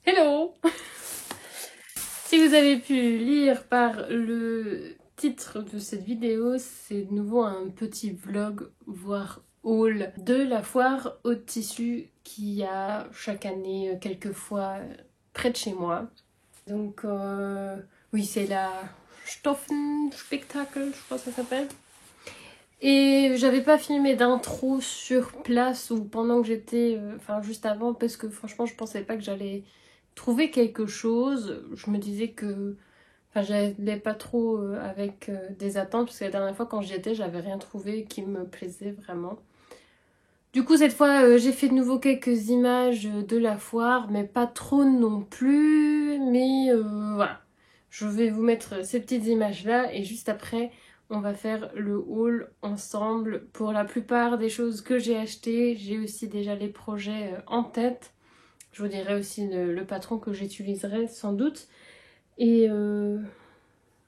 Hello! Si vous avez pu lire par le titre de cette vidéo, c'est de nouveau un petit vlog, voire haul, de la foire au tissu qu'il y a chaque année, quelquefois près de chez moi. Donc oui, c'est la Stoffenspektakel, je crois que ça s'appelle. Et j'avais pas filmé d'intro sur place ou pendant que j'étais, enfin juste avant, parce que franchement je pensais pas que j'allais trouver quelque chose. Je me disais que, enfin j'allais pas trop avec des attentes, parce que la dernière fois quand j'y étais j'avais rien trouvé qui me plaisait vraiment. Du coup cette fois j'ai fait de nouveau quelques images de la foire, mais pas trop non plus, mais voilà. Je vais vous mettre ces petites images là et juste après on va faire le haul ensemble. Pour la plupart des choses que j'ai achetées, j'ai aussi déjà les projets en tête. Je vous dirai aussi le patron que j'utiliserai sans doute. Et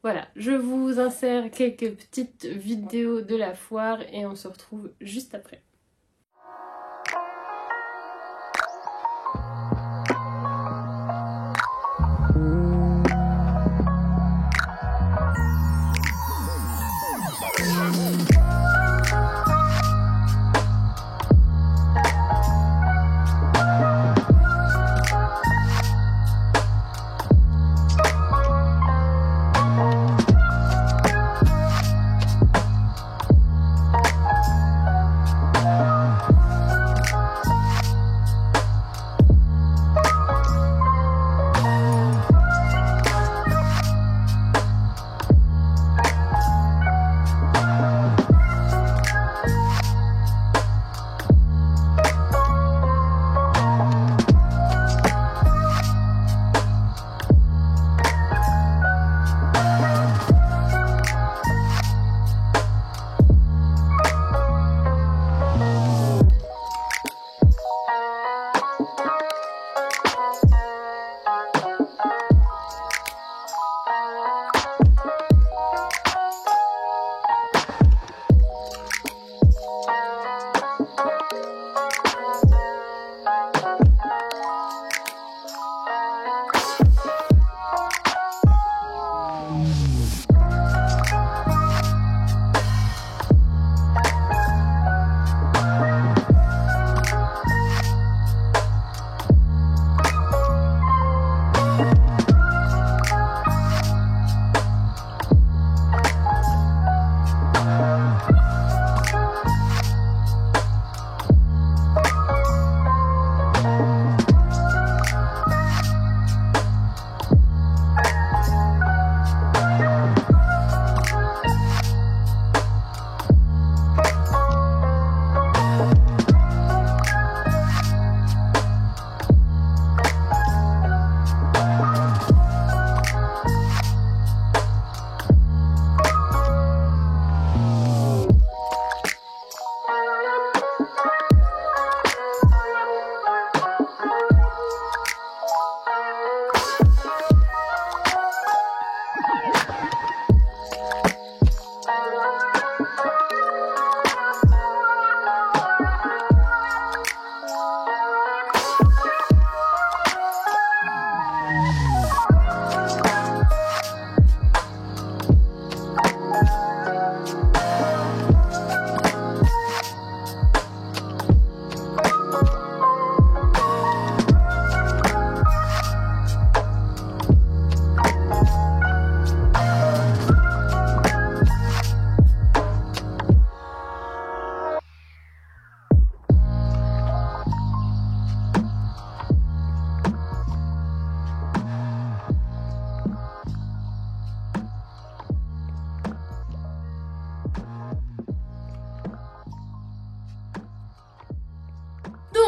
voilà, je vous insère quelques petites vidéos de la foire et on se retrouve juste après.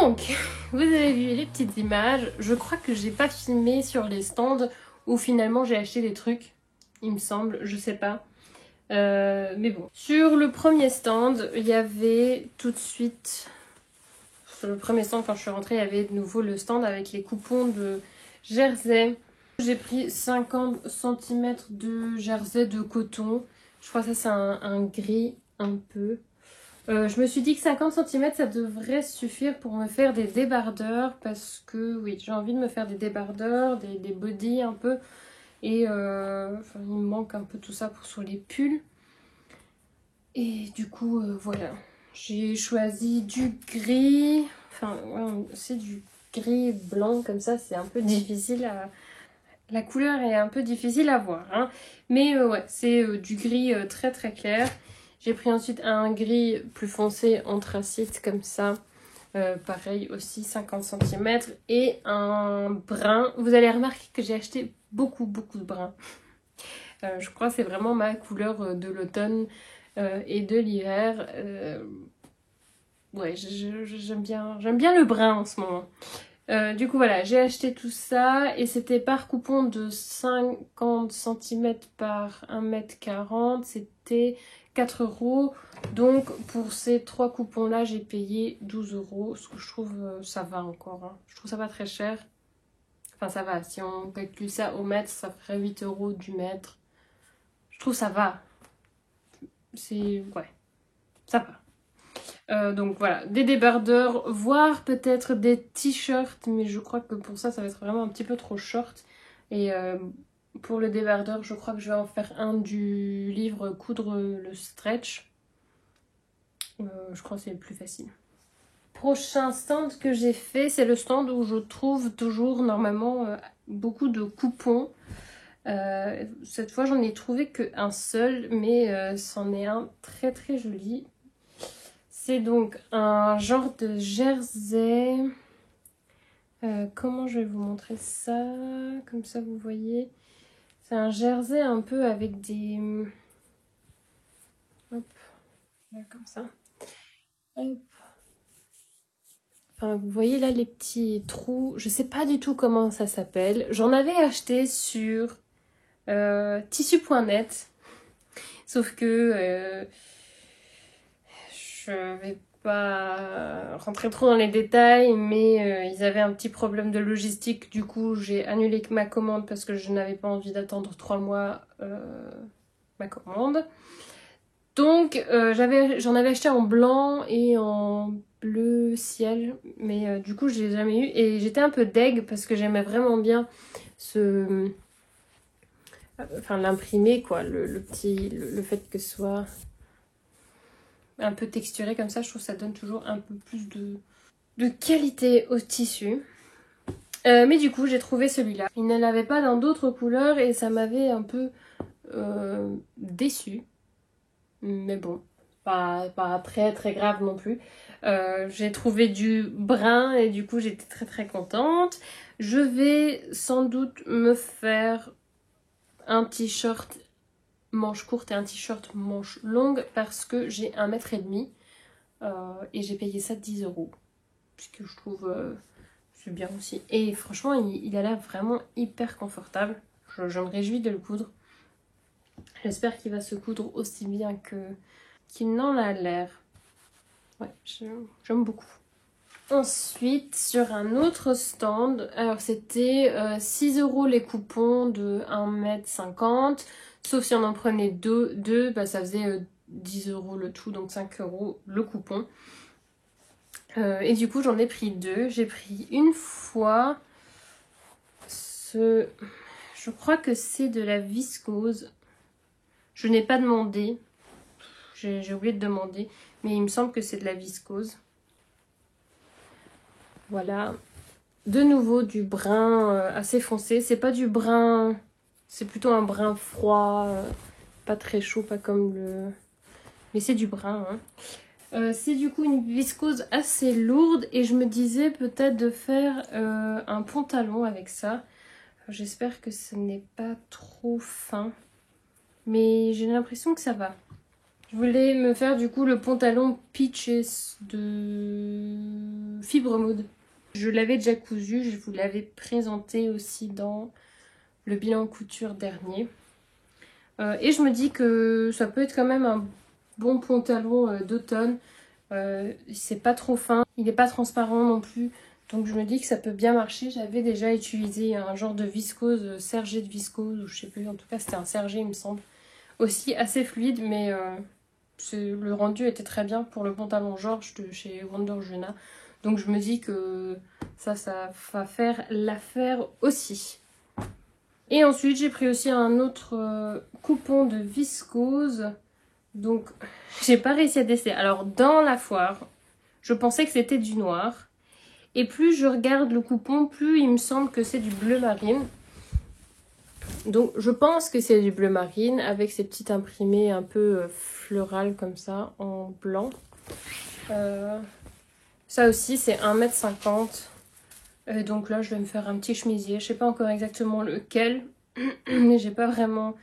Donc, vous avez vu les petites images. Je crois que j'ai pas filmé sur les stands où finalement j'ai acheté des trucs, il me semble, je sais pas. Mais bon. Sur le premier stand, il y avait tout de suite... Sur le premier stand, quand je suis rentrée, il y avait de nouveau le stand avec les coupons de jersey. J'ai pris 50 cm de jersey de coton. Je crois que ça c'est un gris un peu. Je me suis dit que 50 cm ça devrait suffire pour me faire des débardeurs parce que oui, j'ai envie de me faire des débardeurs, des bodys un peu et enfin, il me manque un peu tout ça pour sur les pulls. Et du coup voilà, j'ai choisi du gris, enfin ouais, c'est du gris blanc comme ça, c'est un peu difficile à... La couleur est un peu difficile à voir, hein. Mais ouais, c'est du gris très très clair. J'ai pris ensuite un gris plus foncé anthracite comme ça. Pareil aussi 50 cm. Et un brun. Vous allez remarquer que j'ai acheté beaucoup de brun. Je crois que c'est vraiment ma couleur de l'automne et de l'hiver. Ouais, j'aime bien le brun en ce moment. Du coup voilà, j'ai acheté tout ça et c'était par coupon de 50 cm par 1,40 m, c'était 4 €. Donc pour ces 3 coupons là j'ai payé 12 €, ce que je trouve ça va encore, hein. Je trouve ça pas très cher. Enfin ça va, si on calcule ça au mètre ça ferait 8 € du mètre. Je trouve ça va. C'est... ouais, ça va. Donc voilà, des débardeurs, voire peut-être des t-shirts, mais je crois que pour ça, ça va être vraiment un petit peu trop short. Et pour le débardeur, je crois que je vais en faire un du livre Coudre le stretch. Je crois que c'est le plus facile. Prochain stand que j'ai fait, c'est le stand où je trouve toujours normalement beaucoup de coupons. Cette fois, j'en ai trouvé qu'un seul, mais c'en est un très très joli. C'est donc un genre de jersey. Comment je vais vous montrer ça? Comme ça vous voyez. C'est un jersey un peu avec des... Hop, là, comme ça. Hop. Enfin, vous voyez là les petits trous. Je sais pas du tout comment ça s'appelle. J'en avais acheté sur tissu.net. Sauf que je vais pas rentrer trop dans les détails, mais ils avaient un petit problème de logistique. Du coup, j'ai annulé ma commande parce que je n'avais pas envie d'attendre 3 mois ma commande. Donc, j'en avais acheté en blanc et en bleu ciel, mais du coup, je l'ai jamais eu. Et j'étais un peu deg parce que j'aimais vraiment bien ce... Enfin, l'imprimer, quoi, le fait que ce soit un peu texturé comme ça, je trouve que ça donne toujours un peu plus de qualité au tissu. Mais du coup, j'ai trouvé celui-là. Il ne l'avait pas dans d'autres couleurs et ça m'avait un peu déçue. Mais bon, pas très très grave non plus. J'ai trouvé du brun et du coup, j'étais très très contente. Je vais sans doute me faire un t-shirt manche courte et un t-shirt manche longue parce que j'ai 1,5 m et j'ai payé ça 10 €. Puisque je trouve c'est bien aussi. Et franchement, il a l'air vraiment hyper confortable. Je me réjouis de le coudre. J'espère qu'il va se coudre aussi bien qu'il n'en a l'air. Ouais, j'aime beaucoup. Ensuite, sur un autre stand, alors c'était 6 € les coupons de 1,50 m. Sauf si on en prenait deux bah, ça faisait 10 € le tout, donc 5 € le coupon. Et du coup, j'en ai pris 2. J'ai pris une fois ce... Je crois que c'est de la viscose. Je n'ai pas demandé. J'ai oublié de demander. Mais il me semble que c'est de la viscose. Voilà. De nouveau, du brun assez foncé. C'est pas du brun... C'est plutôt un brun froid. Pas très chaud, pas comme le... Mais c'est du brun, hein. C'est du coup une viscose assez lourde et je me disais peut-être de faire un pantalon avec ça. J'espère que ce n'est pas trop fin, mais j'ai l'impression que ça va. Je voulais me faire du coup le pantalon Peaches de Fibre Mode. Je l'avais déjà cousu, je vous l'avais présenté aussi dans le bilan couture dernier. Et je me dis que ça peut être quand même un bon pantalon d'automne. C'est pas trop fin, il n'est pas transparent non plus. Donc je me dis que ça peut bien marcher. J'avais déjà utilisé un genre de viscose, sergé de viscose, ou je sais plus, en tout cas c'était un sergé il me semble. Aussi assez fluide, mais le rendu était très bien pour le pantalon George de chez Wonder Juna. Donc je me dis que ça va faire l'affaire aussi. Et ensuite j'ai pris aussi un autre coupon de viscose. Donc j'ai pas réussi à déceler. Alors dans la foire, je pensais que c'était du noir. Et plus je regarde le coupon, plus il me semble que c'est du bleu marine. Donc je pense que c'est du bleu marine avec ces petites imprimées un peu florales comme ça en blanc. Ça aussi c'est 1,50 m. Donc là je vais me faire un petit chemisier. Je sais pas encore exactement lequel. Mais j'ai pas vraiment...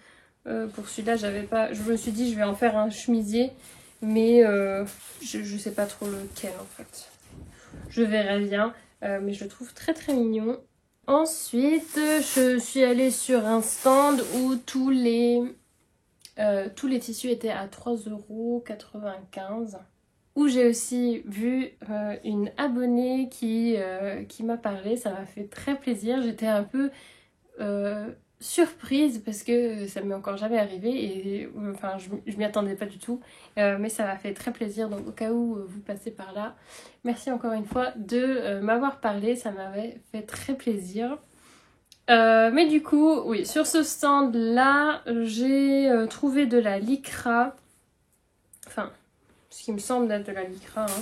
pour celui-là j'avais pas... Je me suis dit je vais en faire un chemisier. Mais je sais pas trop lequel en fait. Je verrai bien. Mais je le trouve très très mignon. Ensuite, je suis allée sur un stand où tous les tissus étaient à 3,95 €. Où j'ai aussi vu une abonnée qui m'a parlé. Ça m'a fait très plaisir. J'étais un peu surprise parce que ça m'est encore jamais arrivé et enfin je m'y attendais pas du tout, mais ça m'a fait très plaisir. Donc au cas où vous passez par là, merci encore une fois de m'avoir parlé, ça m'avait fait très plaisir. Mais du coup oui, sur ce stand là j'ai trouvé de la lycra, enfin ce qui me semble d'être de la lycra, hein.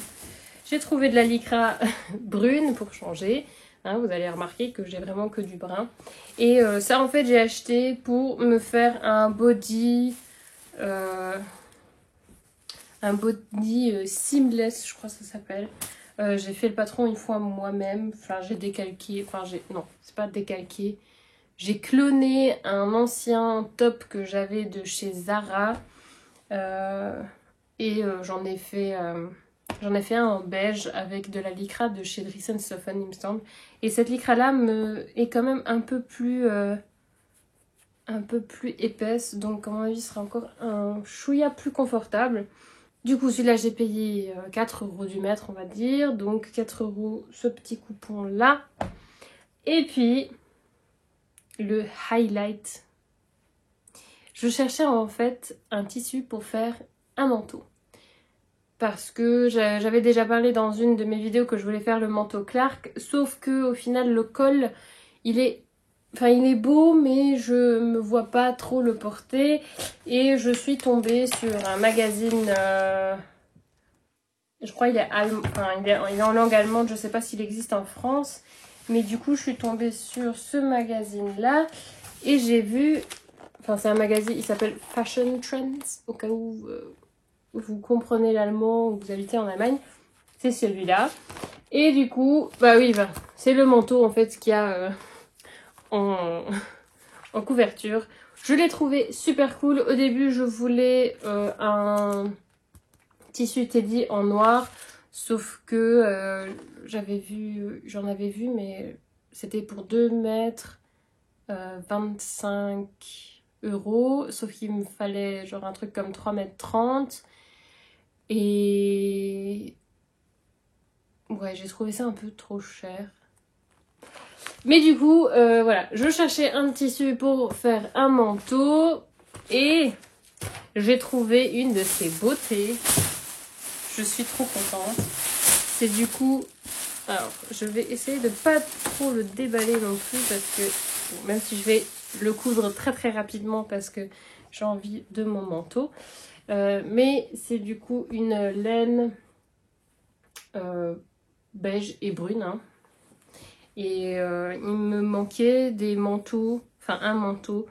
J'ai trouvé de la lycra brune pour changer. Hein, vous allez remarquer que j'ai vraiment que du brun. Et ça en fait j'ai acheté pour me faire un body seamless, je crois que ça s'appelle. J'ai fait le patron une fois moi-même. Enfin j'ai décalqué, non c'est pas décalqué. J'ai cloné un ancien top que j'avais de chez Zara. J'en ai fait un en beige avec de la lycra de chez Dress & Soften, il me semble. Et cette lycra là est quand même un peu plus épaisse. Donc à mon avis, ce sera encore un chouïa plus confortable. Du coup, celui-là, j'ai payé 4 € du mètre, on va dire. Donc 4 € ce petit coupon là. Et puis, le highlight. Je cherchais en fait un tissu pour faire un manteau. Parce que j'avais déjà parlé dans une de mes vidéos que je voulais faire le manteau Clark. Sauf que au final le col il est beau mais je me vois pas trop le porter. Et je suis tombée sur un magazine, je crois il est en langue allemande, je sais pas s'il existe en France. Mais du coup je suis tombée sur ce magazine là. Et j'ai vu, c'est un magazine, il s'appelle Fashion Trends, au cas où vous comprenez l'allemand ou vous habitez en Allemagne, c'est celui-là. Et du coup, c'est le manteau en fait qu'il y a en couverture. Je l'ai trouvé super cool. Au début, je voulais un tissu Teddy en noir, sauf que j'en avais vu, mais c'était pour 2,25 €, sauf qu'il me fallait genre un truc comme 3,30 m. Et ouais, j'ai trouvé ça un peu trop cher. Mais du coup, voilà, je cherchais un tissu pour faire un manteau et j'ai trouvé une de ces beautés. Je suis trop contente. C'est du coup... Alors, je vais essayer de pas trop le déballer non plus parce que... Bon, même si je vais le coudre très très rapidement parce que j'ai envie de mon manteau. Mais c'est du coup une laine beige et brune. Hein. Et il me manquait des manteaux, un manteau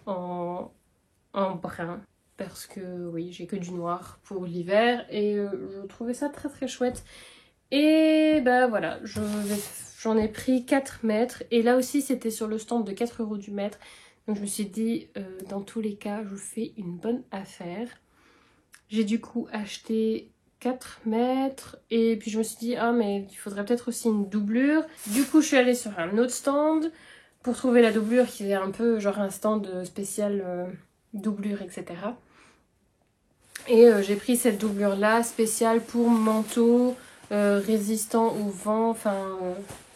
en brun. Parce que oui, j'ai que du noir pour l'hiver. Et je trouvais ça très très chouette. Et voilà, j'en ai pris 4 mètres. Et là aussi, c'était sur le stand de 4 € du mètre. Donc je me suis dit, dans tous les cas, je fais une bonne affaire. J'ai du coup acheté 4 mètres. Et puis je me suis dit, ah mais il faudrait peut-être aussi une doublure. Du coup, je suis allée sur un autre stand pour trouver la doublure qui est un peu genre un stand spécial doublure, etc. Et j'ai pris cette doublure là spéciale pour manteau résistant au vent,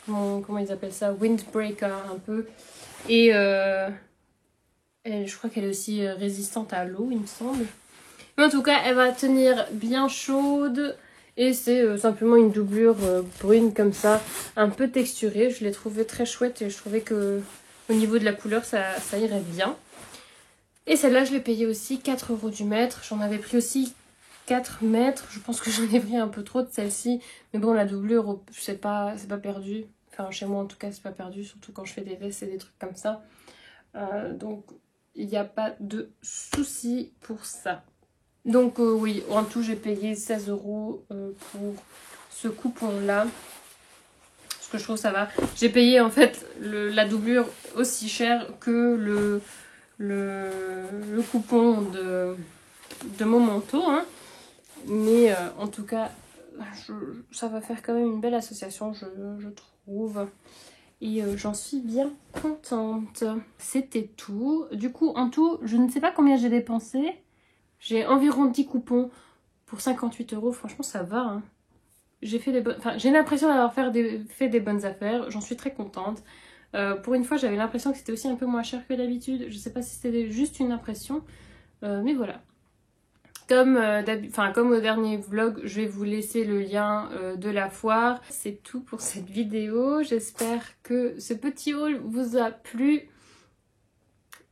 comment ils appellent ça, windbreaker un peu. Et je crois qu'elle est aussi résistante à l'eau, il me semble. Mais en tout cas, elle va tenir bien chaude. Et c'est simplement une doublure brune comme ça, un peu texturée. Je l'ai trouvée très chouette et je trouvais que au niveau de la couleur, ça irait bien. Et celle-là, je l'ai payée aussi 4 € du mètre. J'en avais pris aussi 4 mètres. Je pense que j'en ai pris un peu trop de celle-ci. Mais bon, la doublure, c'est pas perdu. Enfin, chez moi, en tout cas, c'est pas perdu. Surtout quand je fais des vestes et des trucs comme ça. Donc, il n'y a pas de souci pour ça. Donc, oui, en tout, j'ai payé 16 € pour ce coupon-là. Parce que je trouve ça va. J'ai payé, en fait, la doublure aussi cher que le coupon de mon manteau, hein. Mais en tout cas, ça va faire quand même une belle association, je trouve. Et j'en suis bien contente. C'était tout. Du coup, en tout, je ne sais pas combien j'ai dépensé. J'ai environ 10 coupons pour 58 €. Franchement, ça va, hein. J'ai l'impression d'avoir fait des bonnes affaires. J'en suis très contente. Pour une fois, j'avais l'impression que c'était aussi un peu moins cher que d'habitude. Je sais pas si c'était juste une impression. Mais voilà. Comme au dernier vlog, je vais vous laisser le lien de la foire. C'est tout pour cette vidéo. J'espère que ce petit haul vous a plu.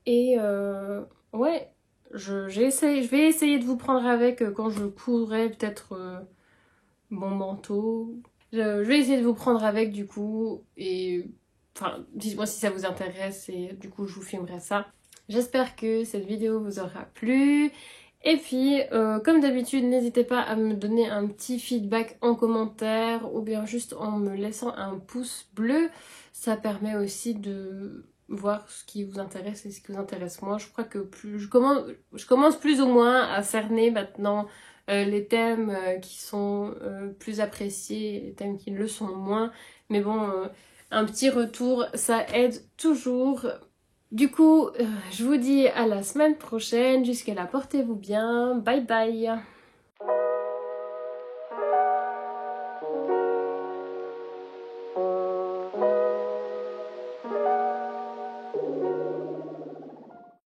Et ouais, je vais essayer de vous prendre avec quand je coudrai peut-être mon manteau. Je vais essayer de vous prendre avec du coup. Et enfin, dites-moi si ça vous intéresse et du coup je vous filmerai ça. J'espère que cette vidéo vous aura plu. Et puis, comme d'habitude, n'hésitez pas à me donner un petit feedback en commentaire ou bien juste en me laissant un pouce bleu. Ça permet aussi de voir ce qui vous intéresse et ce qui vous intéresse moins. Je crois que je commence plus ou moins à cerner maintenant les thèmes qui sont plus appréciés et les thèmes qui le sont moins. Mais bon, un petit retour, ça aide toujours. Du coup, je vous dis à la semaine prochaine. Jusqu'à là, portez-vous bien. Bye bye.